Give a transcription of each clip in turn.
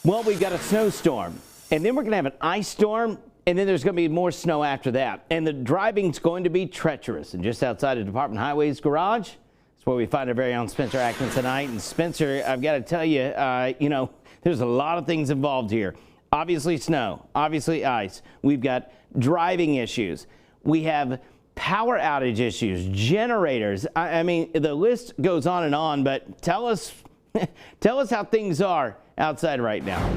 Well, we've got a snowstorm, and then we're going to have an ice storm, and then there's going to be more snow after that. And the driving's going to be treacherous. And just outside of Department Highway's garage, it's where we find our very own Spencer Adkins tonight. And Spencer, I've got to tell you, there's a lot of things involved here. Obviously snow, obviously ice. We've got driving issues. We have power outage issues, generators. I mean, the list goes on, but tell us how things are outside right now.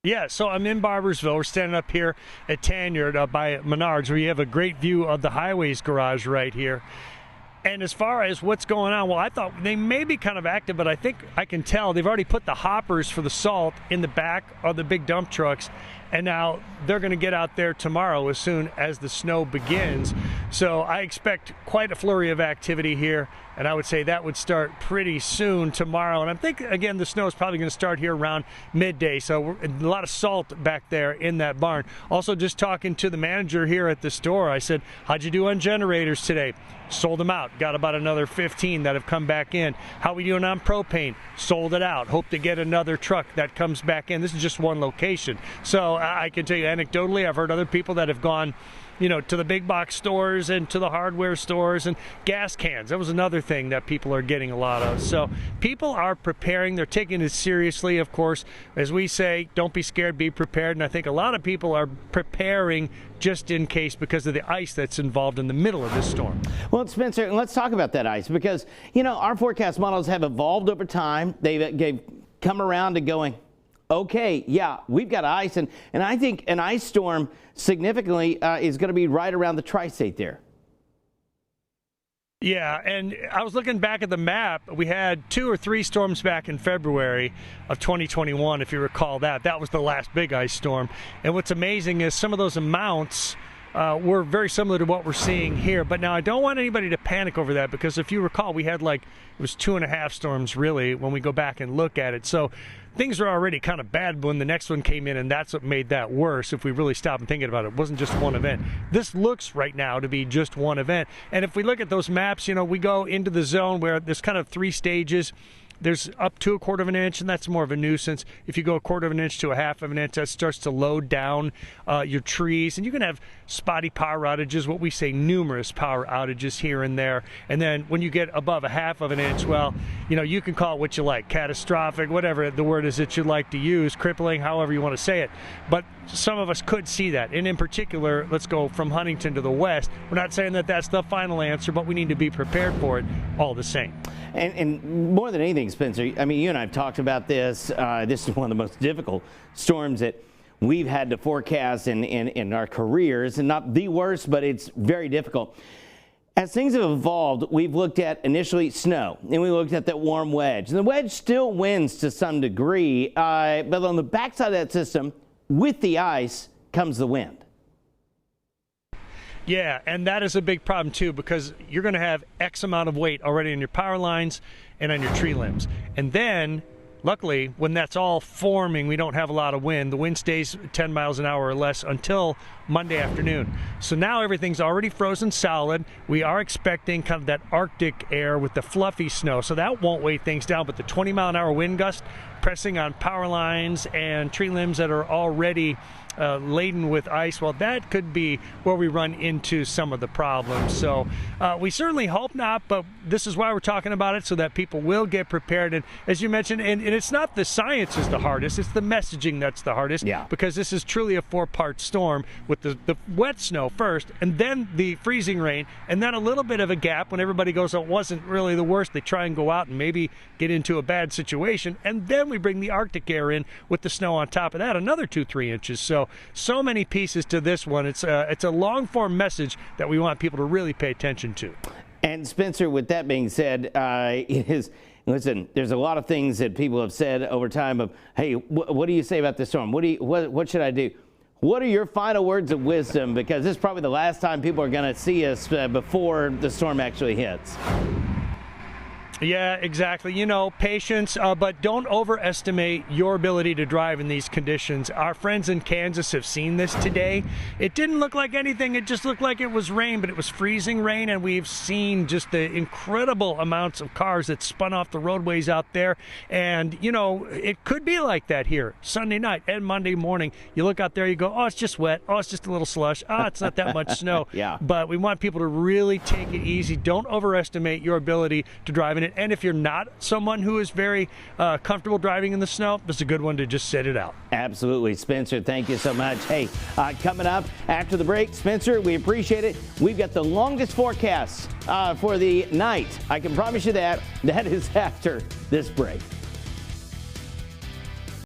Yeah, so I'm in Barbersville. We're standing up here at Tanyard by Menards, where you have a great view of the highways garage right here. And as far as what's going on, well, I thought they may be kind of active, but I think I can tell they've already put the hoppers for the salt in the back of the big dump trucks. And now they're going to get out there tomorrow as soon as the snow begins. So I expect quite a flurry of activity here. And I would say that would start pretty soon tomorrow. And I think, again, the snow is probably going to start here around midday. So a lot of salt back there in that barn. Also, just talking to the manager here at the store, I said, how'd you do on generators today? Sold them out. Got about another 15 that have come back in. How we doing on propane? Sold it out. Hope to get another truck that comes back in. This is just one location. So I can tell you anecdotally, I've heard other people that have gone, to the big box stores and to the hardware stores and gas cans. That was another thing that people are getting a lot of. So people are preparing. They're taking it seriously, of course. As we say, don't be scared, be prepared. And I think a lot of people are preparing just in case because of the ice that's involved in the middle of this storm. Well, Spencer, let's talk about that ice because, our forecast models have evolved over time. They've come around to going, okay, yeah, we've got ice, and I think an ice storm significantly is going to be right around the tri-state there. Yeah, and I was looking back at the map. We had 2 or 3 storms back in February of 2021, if you recall that. That was the last big ice storm. And what's amazing is some of those amounts were very similar to what we're seeing here. But now I don't want anybody to panic over that because if you recall, we had it was 2.5 storms really when we go back and look at it. So things are already kind of bad when the next one came in, and that's what made that worse if we really stop and thinking about it. It wasn't just one event. This looks right now to be just one event. And if we look at those maps, we go into the zone where there's kind of 3 stages. There's up to 1/4 of an inch, and that's more of a nuisance. If you go 1/4 of an inch to 1/2 of an inch, that starts to load down your trees. And you can have spotty power outages, what we say numerous power outages here and there. And then when you get above 1/2 of an inch, well, you can call it what you like, catastrophic, whatever the word is that you like to use, crippling, however you want to say it. But some of us could see that. And in particular, let's go from Huntington to the west. We're not saying that that's the final answer, but we need to be prepared for it all the same. And more than anything, Spencer, I mean, you and I have talked about this. This is one of the most difficult storms that we've had to forecast in our careers, and not the worst, but it's very difficult. As things have evolved, we've looked at initially snow, and we looked at that warm wedge. And the wedge still wins to some degree, but on the backside of that system, with the ice, comes the wind. Yeah, and that is a big problem too because you're going to have X amount of weight already on your power lines and on your tree limbs. And then, luckily, when that's all forming, we don't have a lot of wind. The wind stays 10 miles an hour or less until Monday afternoon. So now everything's already frozen solid. We are expecting kind of that Arctic air with the fluffy snow, so that won't weigh things down. But the 20-mile-an-hour wind gust pressing on power lines and tree limbs that are already laden with ice, well, that could be where we run into some of the problems. So we certainly hope not, but this is why we're talking about it, so that people will get prepared. And as you mentioned, and it's not the science is the hardest, it's the messaging that's the hardest. Yeah. Because this is truly a 4-part storm with the wet snow first, and then the freezing rain, and then a little bit of a gap when everybody goes, oh, it wasn't really the worst. They try and go out and maybe get into a bad situation, and then we bring the Arctic air in with the snow on top of that, another 2-3 inches. So many pieces to this one. It's a long-form message that we want people to really pay attention to. And Spencer, with that being said, listen, there's a lot of things that people have said over time of, hey, what do you say about this storm? What should I do? What are your final words of wisdom? Because this is probably the last time people are going to see us before the storm actually hits. Yeah, exactly. You know, patience, but don't overestimate your ability to drive in these conditions. Our friends in Kansas have seen this today. It didn't look like anything. It just looked like it was rain, but it was freezing rain, and we've seen just the incredible amounts of cars that spun off the roadways out there. And, you know, it could be like that here Sunday night and Monday morning. You look out there, you go, oh, it's just wet. Oh, it's just a little slush. Oh, it's not that much snow. Yeah. But we want people to really take it easy. Don't overestimate your ability to drive in it. And if you're not someone who is very comfortable driving in the snow, this is a good one to just sit it out. Absolutely. Spencer, thank you so much. Hey, coming up after the break, Spencer, we appreciate it. We've got the longest forecast for the night. I can promise you that. That is after this break.